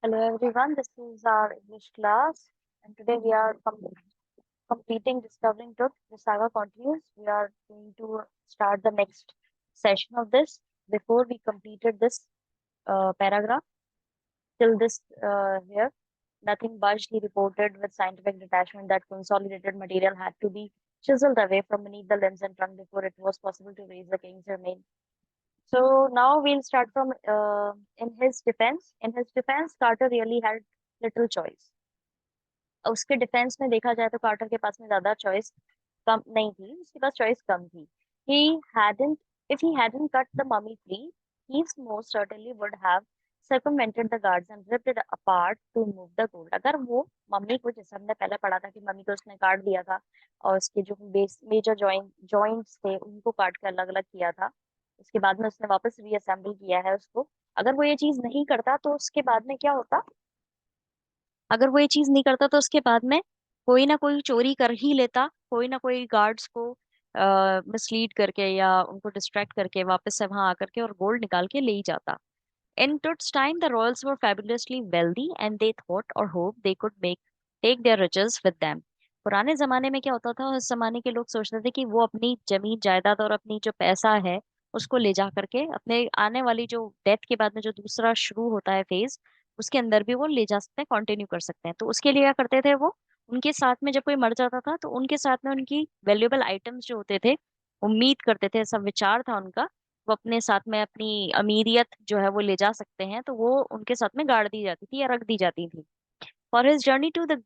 Hello everyone, this is our English class, and today we are completing Discovering Truth. The saga continues. We are going to start the next session of this. Before we completed this paragraph, till this here, nothing budged. He reported with scientific detachment that consolidated material had to be chiseled away from beneath the limbs and trunk before it was possible to raise the king's remain. So now we'll start from in his defense. In his defense, Carter really had little choice. उसके defence में देखा जाए तो quarter के पास में ज्यादा choice कम नहीं थी, उसके पास चॉइस कम थी. he hadn't If he hadn't cut the mummy free, he most certainly would have circumvented the guards and ripped it apart to move the gold. अगर वो मम्मी को, जैसे हमने पहले पढ़ा था कि मम्मी को उसने काट दिया था और उसके जो बेस मेजर जॉइंट्स थे उनको काट के अलग अलग किया था, उसके बाद में उसने वापस रीअसेंबल किया है उसको. अगर वो ये चीज नहीं करता तो उसके बाद में क्या होता? अगर वो ये चीज नहीं करता तो उसके बाद में कोई ना कोई चोरी कर ही लेता, कोई ना कोई गार्ड्स को मिसलीड करके या उनको डिस्ट्रैक्ट करके वापस से वहां आकर के और गोल्ड निकाल के ले ही जाता. In Tut's time, the royals were fabulously wealthy and they thought or hoped they could take their riches with them. पुराने जमाने में क्या होता था, उस जमाने के लोग सोचते थे कि वो अपनी जमीन जायदाद और अपनी जो पैसा है उसको ले जा करके अपने आने वाली जो डेथ के बाद में जो दूसरा शुरू होता है फेज, उसके अंदर भी वो ले जा सकते हैं, कंटिन्यू कर सकते हैं. तो उसके लिए क्या करते थे वो, उनके साथ में जब कोई मर जाता था तो उनके साथ में उनकी वैल्यूएबल आइटम्स जो होते थे, उम्मीद करते थे, ऐसा विचार था उनका, वो अपने साथ में अपनी अमीरियत जो है वो ले जा सकते हैं, तो वो उनके साथ में गाड़ दी जाती थी या रख दी जाती थी. For his journey to the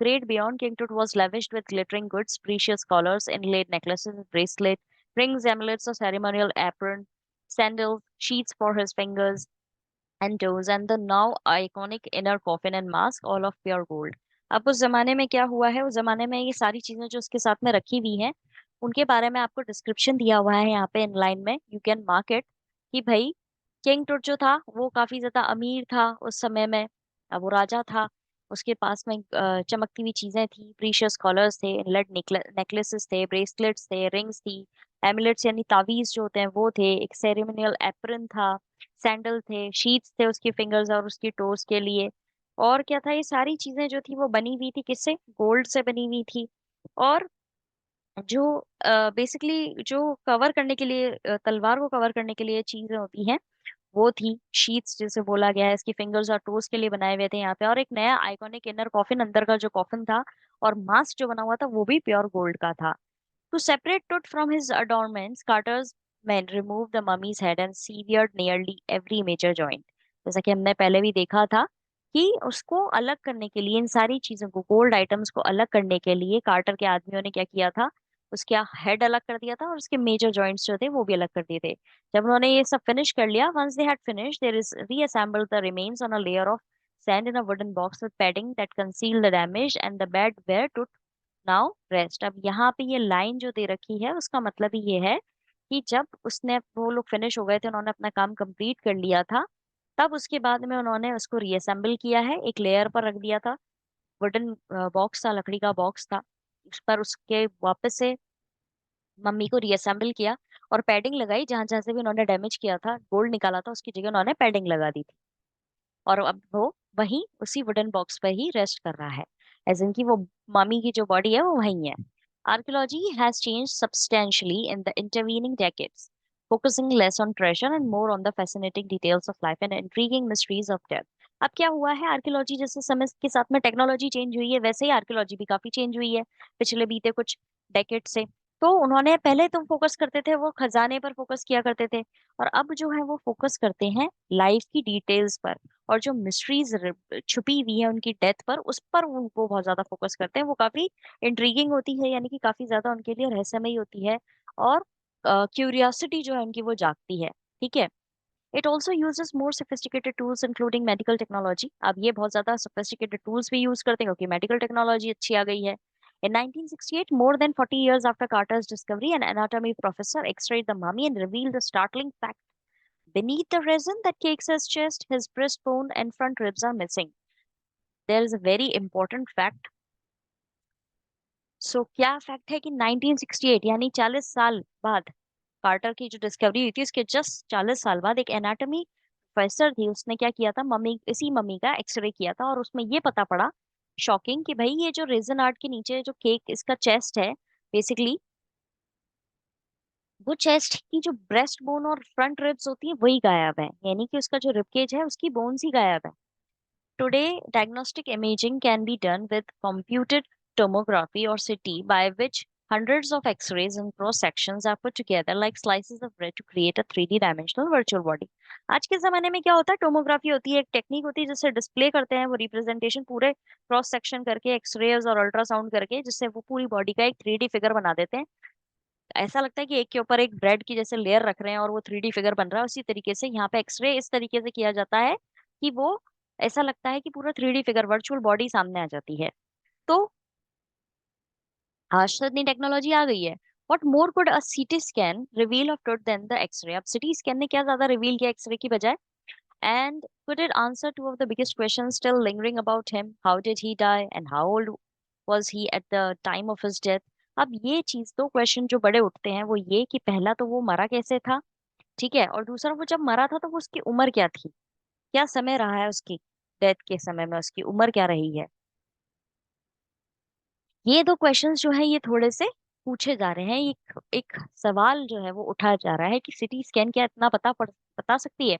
great beyond, King Tut was lavished with glittering goods, precious collars, inlaid necklaces, bracelets, rings, amulets, a ceremonial apron, sandals, sheets for his fingers and toes, and the now iconic inner coffin and mask, all of pure gold. अब उस जमाने में क्या हुआ है, उस जमाने में ये सारी चीजें जो उसके साथ में रखी हुई हैं, उनके बारे में आपको डिस्क्रिप्शन दिया हुआ है यहाँ पे इन लाइन में. यू कैन मार्क इट कि भाई, किंग टुट जो था वो काफी ज्यादा अमीर था उस समय में. अब वो राजा था, उसके पास में चमकती हुई चीजें थी, प्रीशियस कॉलर्स थे, इनलेट नेकलेसेस थे, ब्रेसलेट्स थे, रिंग्स थी, एमुलेट्स यानी तावीज जो होते हैं वो थे, एक सेरेमोनियल एप्रन था, सैंडल थे, शीट्स थे उसकी फिंगर्स और उसकी टोज के लिए. और क्या था, ये सारी चीजें जो थी वो बनी हुई थी किससे? गोल्ड से बनी हुई थी. और जो बेसिकली जो कवर करने के लिए तलवार को कवर करने के लिए चीजें होती हैं, वो थी शीट्स जिसे बोला गया है, इसकी फिंगर्स और टोज के लिए बनाए हुए थे यहाँ पे. और एक नया आइकॉनिक इनर कॉफिन, अंदर का जो कॉफिन था और मास्क जो बना हुआ था वो भी प्योर गोल्ड का था. To separate Tut from his adornments, Carter's men removed the mummy's head and severed nearly every major joint. जैसा कि हमने पहले भी देखा था कि उसको अलग करने के लिए, इन सारी चीजों को, गोल्ड आइटम्स को अलग करने के लिए कार्टर के आदमियों ने क्या किया था, उसके हेड अलग कर दिया था और उसके मेजर जॉइंट्स जो थे वो भी अलग कर दिए थे. जब उन्होंने ये सब फिनिश कर लिया, once they had finished, there is reassembled the remains on a layer of sand in a wooden box with padding that concealed the damage and the bed where Tut now rest. अब यहाँ पे ये line जो दे रखी है उसका मतलब ही ये है कि जब उसने, वो लोग फिनिश हो गए थे, उन्होंने अपना काम कंप्लीट कर लिया था, तब उसके बाद में उन्होंने उसको रीअसेंबल किया है, एक लेयर पर रख दिया था. वुडन बॉक्स था, लकड़ी का बॉक्स था, उस पर उसके वापस से मम्मी को रीअसेंबल किया और पैडिंग लगाई. जहां जहां से भी उन्होंने डैमेज किया था, गोल्ड निकाला था, उसकी जगह उन्होंने पैडिंग लगा दी थी. और अब वो वहीं उसी वुडन बॉक्स पर ही रेस्ट कर रहा है, एज इन की वो मम्मी की जो बॉडी है वो वहीं है. Archaeology has changed substantially in the intervening decades, focusing less on treasure and more on the fascinating details of life and intriguing mysteries of death. अब क्या हुआ है, आर्कियोलॉजी जैसे समय के साथ में टेक्नोलॉजी चेंज हुई है, वैसे ही आर्कियोलॉजी भी काफी चेंज हुई है पिछले बीते कुछ डेकेड से. तो उन्होंने पहले तो फोकस करते थे, वो खजाने पर फोकस किया करते थे, और अब जो है वो फोकस करते हैं लाइफ की डिटेल्स पर, और जो मिस्ट्रीज छुपी हुई है उनकी डेथ पर, उस पर उनको बहुत ज्यादा फोकस करते हैं. वो काफी इंट्रीगिंग होती है, यानी कि काफी ज्यादा उनके लिए रहस्यमयी होती है, और क्यूरियोसिटी जो है उनकी वो जागती है. ठीक है. It also uses more sophisticated tools including medical technology. अब ये बहुत ज्यादा सोफिस्टिकेटेड टूल्स भी यूज करते हैं क्योंकि मेडिकल टेक्नोलॉजी अच्छी आ गई है. In 1968, more than 40 years after Carter's discovery, an anatomy professor x-rayed the mummy and revealed the startling fact: beneath the resin that cakes his chest, his breastbone and front ribs are missing. There is a very important fact. सो क्या fact है कि 1968 यानी 40 साल बाद, quarter की जो discovery हुई थी उसके जस्ट 40 साल बाद, एक एनाटॉमी प्रोफेसर थी उसने क्या किया था, मम्मी इसी मम्मी का एक्सरे किया था और उसमें ये पता पड़ा, शॉकिंग, कि भाई ये जो रेजन आर्ट के नीचे जो केक इसका चेस्ट है, बेसिकली वो चेस्ट की जो ब्रेस्ट बोन और फ्रंट रिब्स होती है वही गायब है, यानी कि उसका जो रिबकेज है उसकी बोन्स ही गायब है। Today, diagnostic imaging can be done with computed tomography or CT, by which hundreds of X-rays and cross sections are put together like slices of bread to create a 3D dimensional virtual body. आज के जमाने में क्या होता है, tomography होती है, एक टेक्निक होती है जिससे डिस्प्ले करते हैं वो रिप्रेजेंटेशन पूरे क्रॉस सेक्शन करके, एक्सरेज और अल्ट्रासाउंड करके, जिससे वो पूरी बॉडी का एक 3D फिगर बना देते हैं। ऐसा लगता है कि एक के ऊपर एक ब्रेड की जैसे लेयर रख रहे हैं और वो 3D फिगर बन रहा है। उसी तरीके से यहाँ पे एक्सरे इस तरीके से किया जाता है कि वो ऐसा लगता है कि पूरा 3D फिगर, वर्चुअल बॉडी सामने आ जाती है। तो आज तो इतनी टेक्नोलॉजी आ गई है। What more could a CT scan reveal of truth then the x ray? अब सीटी स्कैन ने क्या ज्यादा रिवील किया एक्सरे की बजाय? And could it answer to of the biggest question still lingering about him, how did he die and how old was he at the time of his death? अब ये चीज, दो क्वेश्चन जो बड़े उठते हैं वो ये कि पहला तो वो मरा कैसे था, ठीक है, और दूसरा वो जब मरा था तो वो उसकी उम्र क्या थी, क्या समय रहा है उसकी डेथ के समय में, उसकी उम्र क्या रही है। ये दो क्वेश्चंस जो है ये थोड़े से पूछे जा रहे हैं। एक सवाल जो है वो उठाया जा रहा है कि सिटी स्कैन क्या इतना बता सकती है?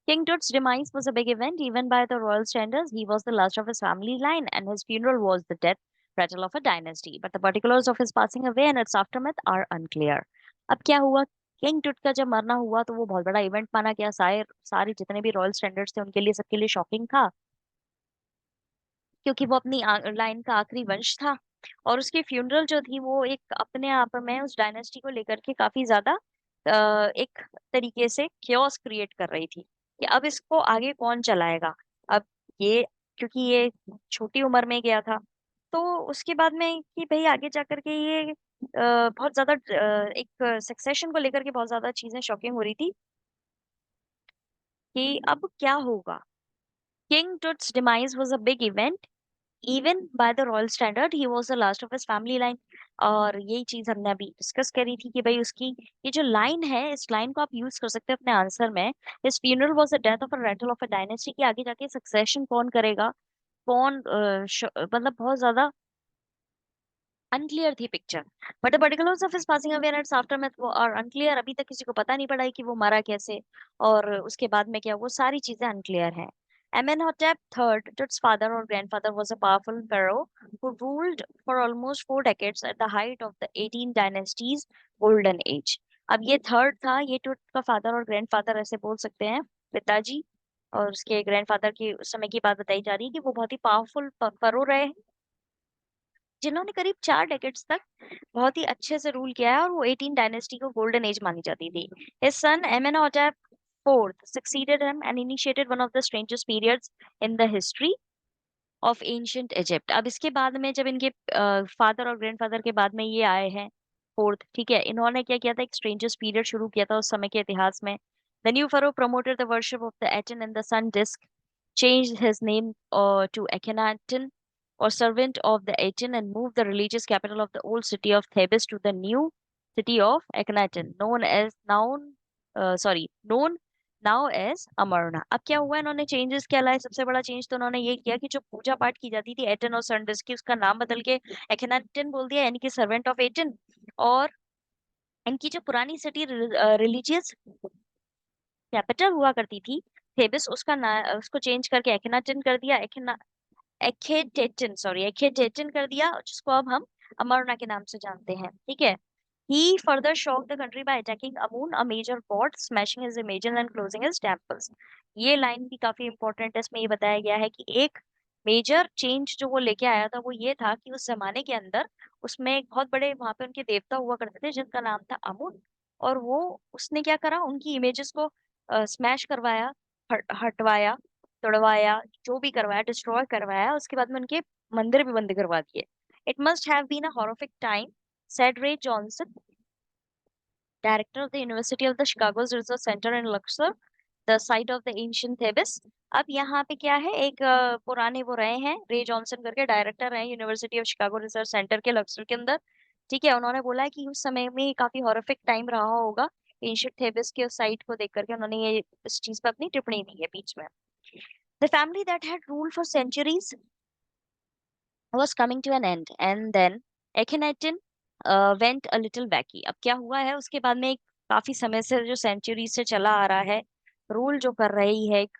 King Tut's demise was a big event, even by the royal standards. He was the last of his family line, and his funeral was the death rattle of a dynasty. But the particulars of his passing away and its aftermath are unclear. अब क्या हुआ, king टुट का जब मरना हुआ तो वो बहुत बड़ा इवेंट माना गया, सारे जितने भी रॉयल स्टैंडर्ड्स थे उनके लिए, सबके लिए शॉकिंग था, क्योंकि वो अपनी लाइन का आखिरी वंश था। और उसकी फ्यूनरल जो थी वो एक अपने आप में उस डायनेस्टी को लेकर के काफी ज्यादा एक तरीके से क्योस क्रिएट कर रही थी कि अब इसको आगे कौन चलाएगा। अब ये, क्योंकि ये छोटी उम्र में गया था, तो उसके बाद में कि भाई आगे जाकर के ये बहुत ज्यादा एक सक्सेशन को लेकर के बहुत ज्यादा चीजें शॉकिंग हो रही थी कि अब क्या होगा। King Tut's demise was a big event, even by the royal standard he was the last of his family line. और यही चीज हमने अभी डिस्कस करी थी कि भाई उसकी ये जो लाइन है, इस लाइन को आप यूज कर सकते हैं अपने आंसर में। His funeral was the death of a Ratle of a dynasty, की आगे जाके सक्सेशन कौन करेगा, कौन मतलब बहुत ज्यादा अनक्लियर थी picture. But the particulars of his passing away and it's aftermath वो आर अनक्लियर, अभी तक किसी को पता नहीं पड़ा है कि वो मरा कैसे और उसके बाद में क्या, वो सारी चीजें अनक्लियर हैं। Amenhotep III, Tut's father or grandfather, was a powerful pharaoh who ruled for almost 4 decades at the height of the 18 dynasties golden age. अब ये थर्ड था, ये टुट का फादर और ग्रैंडफादर ऐसे बोल सकते हैं, पिताजी और उसके ग्रैंडफादर की उस समय की बात बताई जा रही है कि वो बहुत ही पावरफुल फरो रहे हैं, जिन्होंने करीब 4 डेकेड्स तक बहुत ही अच्छे से रूल किया है और वो 18 डायनेस्टी को गोल्डन एज मानी जाती थी। His son Amenhotep IV succeeded him and initiated one of the strangest periods in the history of ancient Egypt. अब इसके बाद में जब इनके फादर और ग्रैंडफादर के बाद में ये आए हैं फोर्थ, ठीक है, इन्होंने क्या किया था, एक स्ट्रेंजेस्ट पीरियड शुरू किया था उस समय के इतिहास में। The new furrow promoted the worship of the Aten and the sun disk, changed his name to Akhenaten or servant of the Aten, and moved the religious capital of the old city of Thebes to the new city of Akhenaten, known now as Amarna. अब क्या हुआ, इन्होंने changes क्या लाए, सबसे बड़ा change तो इन्होंने ये किया कि जो पूजा पाठ की जाती थी एटन और सनडिस की, उसका नाम बदल के एखनाटन बोल दिया, यानी कि सर्वेंट ऑफ एटन। और इनकी जो पुरानी सिटी रिलीजियस कैपिटल हुआ करती थी थेबिस, उसको चेंज करके एखनाटन कर दिया, एखेटेटन कर दिया, जिसको अब हम अमरना के नाम से जानते हैं, ठीक है। He further shocked the country by attacking Amun, a major god, smashing his images and closing his temples. ये लाइन भी काफी इंपॉर्टेंट है, इसमें ये बताया गया है कि एक मेजर चेंज जो वो लेके आया था वो ये था कि उस जमाने के अंदर उसमें एक बहुत बड़े वहां पे उनके देवता हुआ करते थे जिनका नाम था अमुन। और वो उसने क्या करा, उनकी इमेजेस को स्मैश करवाया, हटवाया, तोड़वाया, जो भी करवाया, डिस्ट्रॉय करवाया, उसके बाद में उनके मंदिर भी बंद करवा दिए। It must have been a horrific time, said Ray Johnson, director of the University of the Chicago's Research Center in Luxor, the site of the ancient Thebes. अब यहाँ पे क्या है, एक पुराने वो रहे हैं, रे जॉनसन करके डायरेक्टर हैं university of Chicago research centre के लक्सर के अंदर, ठीक है। उन्होंने बोला है कि उस समय में काफी हॉरिफिक टाइम रहा होगा एंशिएंट थेबिस के साइट को देख करके उन्होंने ये इस चीज पर अपनी टिप्पणी दी है बीच में। The family that had ruled for centuries was coming to an end, and then Akhenaten went a little wacky. अब क्या हुआ है उसके बाद में, एक काफी समय से जो सेंचुरी से चला आ रहा है, रूल जो कर रही है एक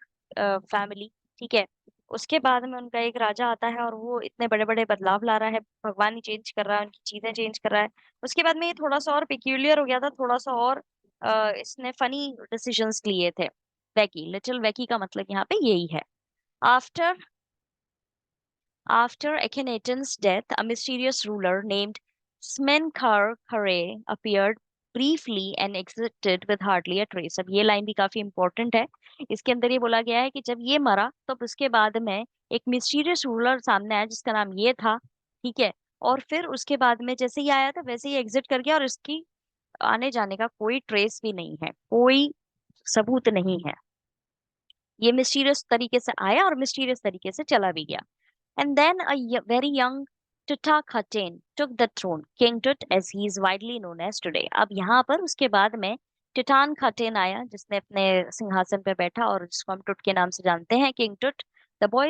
फैमिली, ठीक है, उसके बाद में उनका एक राजा आता है और वो इतने बड़े बड़े बदलाव ला रहा है, भगवान ही चेंज कर रहा है, उनकी चीजें चेंज कर रहा है। उसके बाद में ये थोड़ा सा और पिक्यूलियर हो गया था, थोड़ा सा और इसने फनी डिसीजंस लिए थे। वैकी, लिटिल वैकी का मतलब यहाँ पे यही है। After After Akhenaten's death, a mysterious ruler named Smenkhare appeared briefly and exited with hardly a trace. अब ये लाइन भी काफी इंपॉर्टेंट है। इसके अंदर ये बोला गया है कि जब ये मरा तो उसके बाद में एक मिस्टीरियस रूलर सामने आया जिसका नाम ये था, ठीक है, और फिर उसके बाद में जैसे ही आया था वैसे ही एग्जिट कर गया और इसकी आने जाने का कोई ट्रेस भी नहीं है, कोई सबूत नहीं है। ये मिस्टीरियस तरीके से आया और मिस्टीरियस तरीके से चला भी गया। And then very young Tutankhaten took the throne, King Tut, as he is widely known as today. अब यहाँ पर उसके बाद में Tutankhaten आया, जिसने अपने सिंहासन पर बैठा और जिसको हम टुट के नाम से जानते हैं, किंग टुट। The boy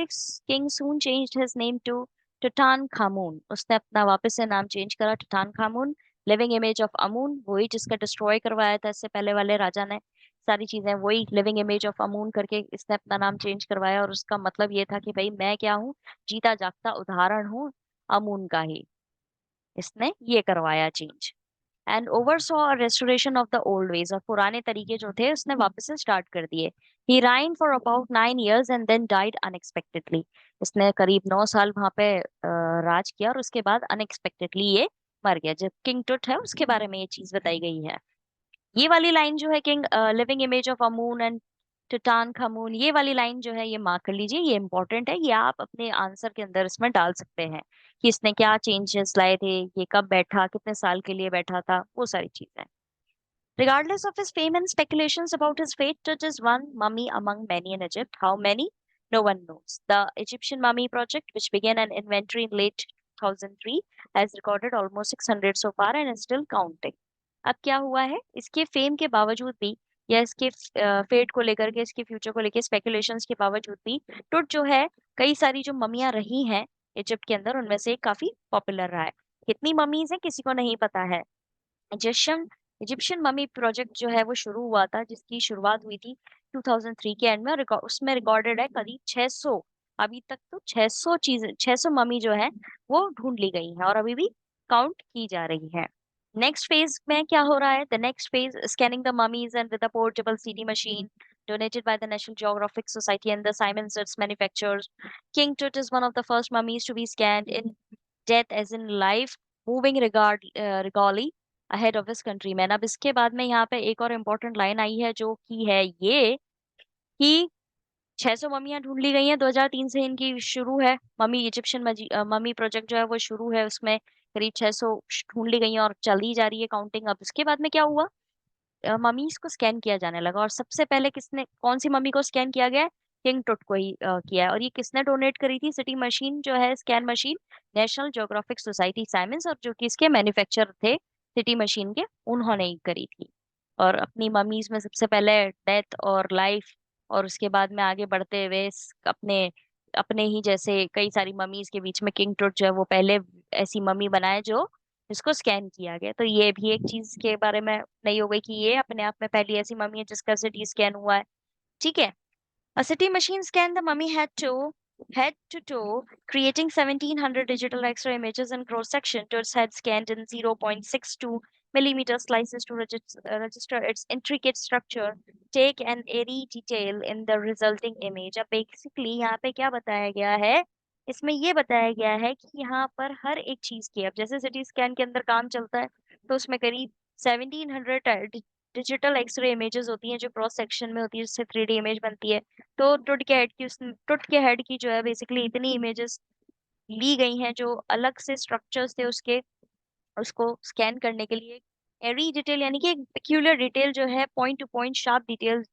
king soon changed his name to Tutankhamun. उसने अपना वापस से नाम चेंज करा, Tutankhamun, लिविंग इमेज ऑफ अमून, वही जिसका डिस्ट्रॉय करवाया था इससे पहले वाले राजा ने। सारी चीजें वही, लिविंग इमेज ऑफ अमून करके इसने अपना नाम चेंज करवाया, और उसका मतलब ये था कि भाई मैं क्या हूँ, जीता जागता उदाहरण हूँ अमून का ही। इसने ये करवाया change. And oversaw restoration of the old ways, और पुराने तरीके जो थे उसने वापस से स्टार्ट कर दिए। He reigned for about 9 years and then died unexpectedly. इसने करीब 9 साल वहां पे राज किया और उसके बाद अनएक्सपेक्टेडली ये मर गया। जब किंग टुट है उसके बारे में ये चीज बताई गई है। ये वाली लाइन जो है, king living image of Amun and Tutankhamun, ये वाली लाइन जो है ये मार्क कर लीजिए, ये इंपॉर्टेंट है। ये आप अपने आंसर के अंदर इसमें डाल सकते हैं कि इसने क्या चेंजेस लाए थे, ये कब बैठा, कितने साल के लिए बैठा था, वो सारी चीजें। Regardless of his fame and speculations about his fate, Tut is one mummy among many in Egypt. How many? No one knows. The Egyptian Mummy Project, which began an inventory in late 2003, has recorded almost 600 so far and is still counting. अब क्या हुआ है, इसके fame के बावजूद भी, या इसके फेट को लेकर के, इसके फ्यूचर को लेकर स्पेकुलेशंस के बावजूद भी, टुट जो है, कई सारी जो मम्मियां रही हैं इजिप्ट के अंदर उनमें से काफी पॉपुलर रहा है। कितनी मम्मीज हैं किसी को नहीं पता है। इजिप्शियन इजिप्शियन ममी प्रोजेक्ट जो है वो शुरू हुआ था, जिसकी शुरुआत हुई थी 2003 के एंड में, और उसमें रिकॉर्डेड है करीब 600। अभी तक तो 600 चीजें, 600 ममी जो है वो ढूंढ ली गई है और अभी भी काउंट की जा रही है। नेक्स्ट फेज में क्या हो रहा है, the next phase, scanning the mummies and with a portable CT machine donated by the National Geographic Society and the Simon Says manufacturers. King Tut is one of the first mummies to be scanned in death as in life, moving regally ahead of his countrymen. अब इसके बाद में यहाँ पे एक और important line आई है जो कि है ये कि 600 मम्मियां ढूंढ ली गई हैं 2003 से, इनकी शुरू है मम्मी, इजिप्शियन मम्मी प्रोजेक्ट जो है वो शुरू है, उसमें करीब 600 ढूंढ ली गई हैं और चली जा रही है काउंटिंग। अब इसके बाद में क्या हुआ, मम्मीज को स्कैन किया जाने लगा, और सबसे पहले किसने, कौन सी मम्मी को स्कैन किया गया है, किंग टुट को ही किया है। और ये किसने डोनेट करी थी, सिटी मशीन जो है, scan machine, National Geographic Society Simons, और जो कि इसके मैन्युफैक्चरर थे सिटी मशीन के, उन्होंने ही करी थी। और अपनी मम्मीज में सबसे पहले डेथ और लाइफ, और उसके बाद में आगे बढ़ते हुए अपने अपने ही जैसे कई सारी मम्मीज के बीच में किंग टुट जो है वो पहले ऐसी मम्मी बनाए जो जिसको स्कैन किया गया। तो ये भी एक चीज के बारे में नहीं हो गई कि ये अपने आप में पहली ऐसी मम्मी है जिसका सिटी स्कैन हुआ है, ठीक है। A city machine scan the mummy head to toe, creating 1700 digital X-ray images in cross section to its head scanned in 0.62 millimeter slices to register its intricate structure, take an airy detail in the resulting image. अब basically यहाँ पे क्या बताया गया है, इसमें ये बताया गया है कि यहाँ पर हर एक चीज की, अब जैसे सिटी स्कैन के अंदर काम चलता है तो उसमें करीब 1700 डिजिटल एक्सरे इमेजेस होती हैं जो क्रॉस सेक्शन में होती है, जिससे 3D इमेज बनती है। तो टुट के हेड की जो है बेसिकली इतनी इमेजेस ली गई हैं जो अलग से स्ट्रक्चर्स थे उसके, उसको स्कैन करने के लिए। एरी डिटेल यानी कि एक पेक्यूलियर डिटेल जो है, point two point sharp detail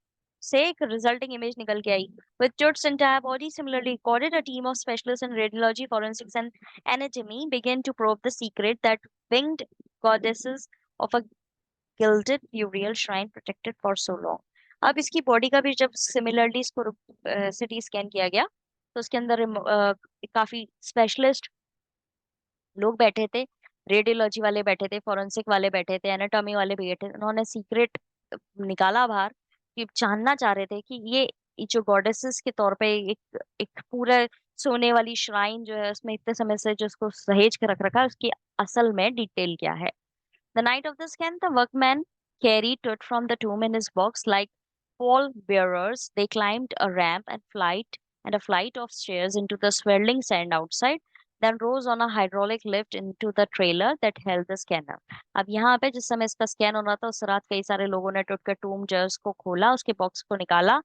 से एक रिजल्टिंग इमेज निकल के आई। With Tut's entire body similarly recorded, a team of specialists in radiology, forensics, and anatomy began to probe the secret that winged goddesses of a gilded burial shrine protected for so long. अब इसकी body का भी जब similarly इसको CT scan किया गया तो उसके अंदर काफी स्पेशलिस्ट लोग बैठे थे, रेडियोलॉजी वाले बैठे थे, फोरेंसिक वाले बैठे थे, एनाटॉमी वाले बैठे थे। उन्होंने सीक्रेट निकाला बाहर कि जानना चाह रहे थे कि ये जो गॉडेसेस के तौर पे एक एक पूरा सोने वाली श्राइन जो है उसमें इतने समय से जो उसको सहेज कर रख रखा है उसकी असल में डिटेल क्या है। The night of the scan, the workman carried Tut from the tomb in his box like pall bearers. They climbed a ramp and a flight of stairs into the swirling sand outside, then rose on a hydraulic lift into the trailer that held the scanner. अब यहाँ पे जिस समय इसका scan हो रहा था उस रात कई सारे लोगों ने टुट के टूम जर्स को खोला, उसके बॉक्स को निकाला,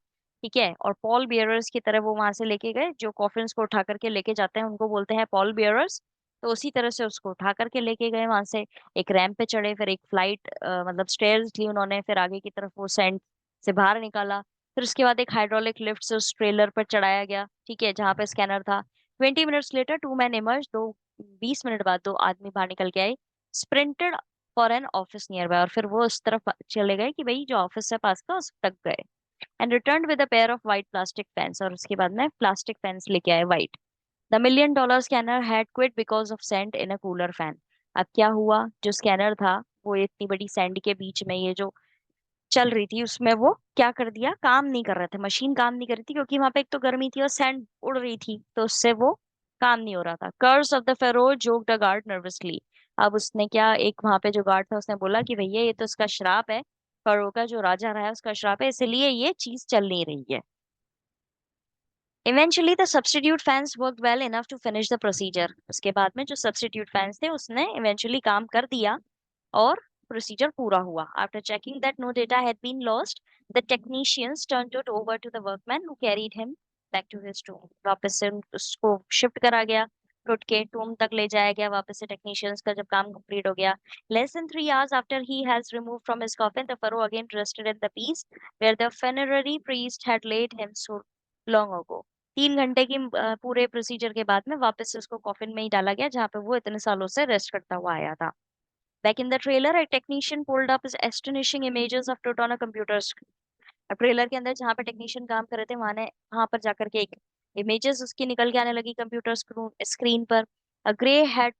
ठीक है, और पॉल बियरर्स की तरह वो वहां से लेके गए। जो कॉफिन्स को उठा करके लेके जाते हैं उनको बोलते हैं पॉल बियरर्स। तो उसी तरह से उसको उठा करके लेके गए वहां से, एक रैंप पे चढ़े, फिर एक फ्लाइट मतलब स्टेयर्स ली उन्होंने, फिर आगे की तरफ वो सैंड से बाहर निकाला, फिर उसके बाद एक हाइड्रोलिक लिफ्ट से उस ट्रेलर पर चढ़ाया गया, ठीक है, जहाँ पे स्कैनर था। 20 minutes later two man emerge, 20 minute बाद दो आदमी बाहर निकल के आए, sprinted for an office nearby, और फिर वो उस तरफ चले गए कि भाई जो ऑफिस है पास का उस तक गए, and return with a pair of white plastic pens, और उसके बाद में प्लास्टिक पेन्स लेके आए white. The $1 million scanner had quit because of sand in a cooler fan. अब क्या हुआ, जो स्कैनर था वो इतनी बड़ी सैंड के बीच में ये जो चल रही थी उसमें वो क्या कर दिया, काम नहीं कर रहे थे, मशीन काम नहीं कर रही थी क्योंकि वहां पे एक तो गर्मी थी और सैंड उड़ रही थी तो उससे वो काम नहीं हो रहा था। Curse of the pharaoh joked the guard nervously. अब उसने क्या, एक वहां पे जो गार्ड था उसने बोला कि भैया ये तो उसका श्राप है, फेरो का जो राजा रहा है उसका श्राप है, इसलिए ये चीज चल नहीं रही है। Eventually, the substitute fans worked well enough to finish the procedure. उसके बाद में जो substitute fans थे उसने eventually काम कर दिया और procedure पूरा हुआ. After checking that no data had been lost, the technicians turned it over to the workman who carried him back to his tomb. वापस से उसको shift करा गया, टूट के tomb तक ले जाया गया वापस से technicians का जब काम complete हो गया. Less than 3 hours after he has removed from his coffin, the pharaoh again rested in the peace where the funerary priest had laid him so long ago. 3 घंटे की पूरे प्रोसीजर के बाद में वापस से उसको कॉफिन में ही डाला गया जहाँ पे वो इतने सालों से रेस्ट करता हुआ आया था। Back in the trailer a technician pulled up his astonishing images of Tut on a computer screen. अब ट्रेलर के अंदर जहाँ पे टेक्नीशियन काम कर रहे थे वहां पर जाकर के एक इमेजेस उसकी निकल के आने लगी कंप्यूटर स्क्रीन पर। A grey head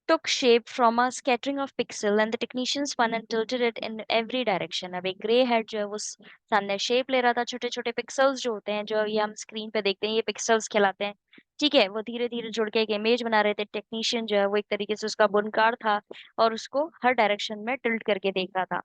took shape from a scattering of pixel and the technician spun and tilted it in every direction. अब एक ग्रे हेड जो है वो सामने शेप ले रहा था, छोटे छोटे पिक्सल्स जो होते हैं जो ये हम स्क्रीन पे देखते हैं ये पिक्सल्स कहलाते हैं, ठीक है, वो धीरे धीरे जुड़ के एक इमेज बना रहे थे। टेक्नीशियन जो है वो एक तरीके से उसका बुनकार था और उसको हर डायरेक्शन में टिल्ट करके देख रहा था।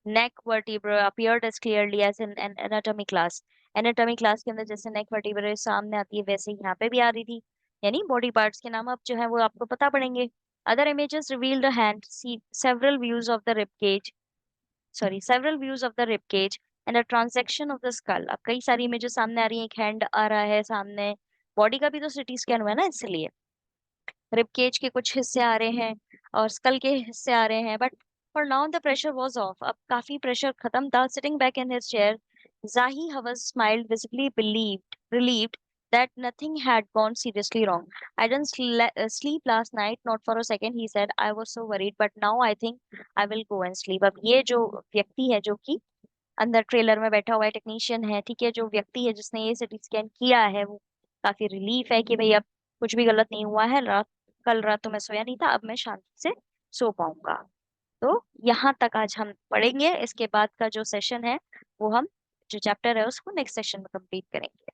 Neck vertebra appeared as clearly as in an anatomy class. Anatomy class के अंदर जैसे नेक वर्टिब्रा सामने आती है वैसे ही यहाँ पे भी आ रही थी, यानी बॉडी पार्ट्स के नाम अब जो है वो आपको पता पड़ेंगे। Other images revealed a hand, see several views of the rib cage, several views of the rib cage and a transection of the skull. अब कई सारी images सामने आ रही हैं, एक हैंड आ रहा है सामने, बॉडी का भी तो सिटी स्कैन हुआ है ना इसलिए। रिब केज के कुछ हिस्से आ रहे हैं और स्कल के हिस्से आ रहे हैं, but for now the pressure was of, अब काफी प्रेशर खत्म था। Sitting back in his chair, जाही हवस smiled, visibly relieved that nothing had gone seriously wrong. I didn't sleep last night, not for a second, he said. I was so worried, but now I think I will go and sleep. अब ये जो व्यक्ति है जो कि अंदर trailer में बैठा हुआ है, टेक्नीशियन है, ठीक है, जो व्यक्ति है जिसने ये सिटी स्कैन किया है वो काफी रिलीफ है कि भाई अब कुछ भी गलत नहीं हुआ है, कल रात तो मैं सोया नहीं था, अब मैं शांति से सो पाऊंगा। तो यहाँ तक आज हम पढ़ेंगे, इसके बाद का जो सेशन है वो हम जो चैप्टर है उसको नेक्स्ट सेशन में कंप्लीट करेंगे।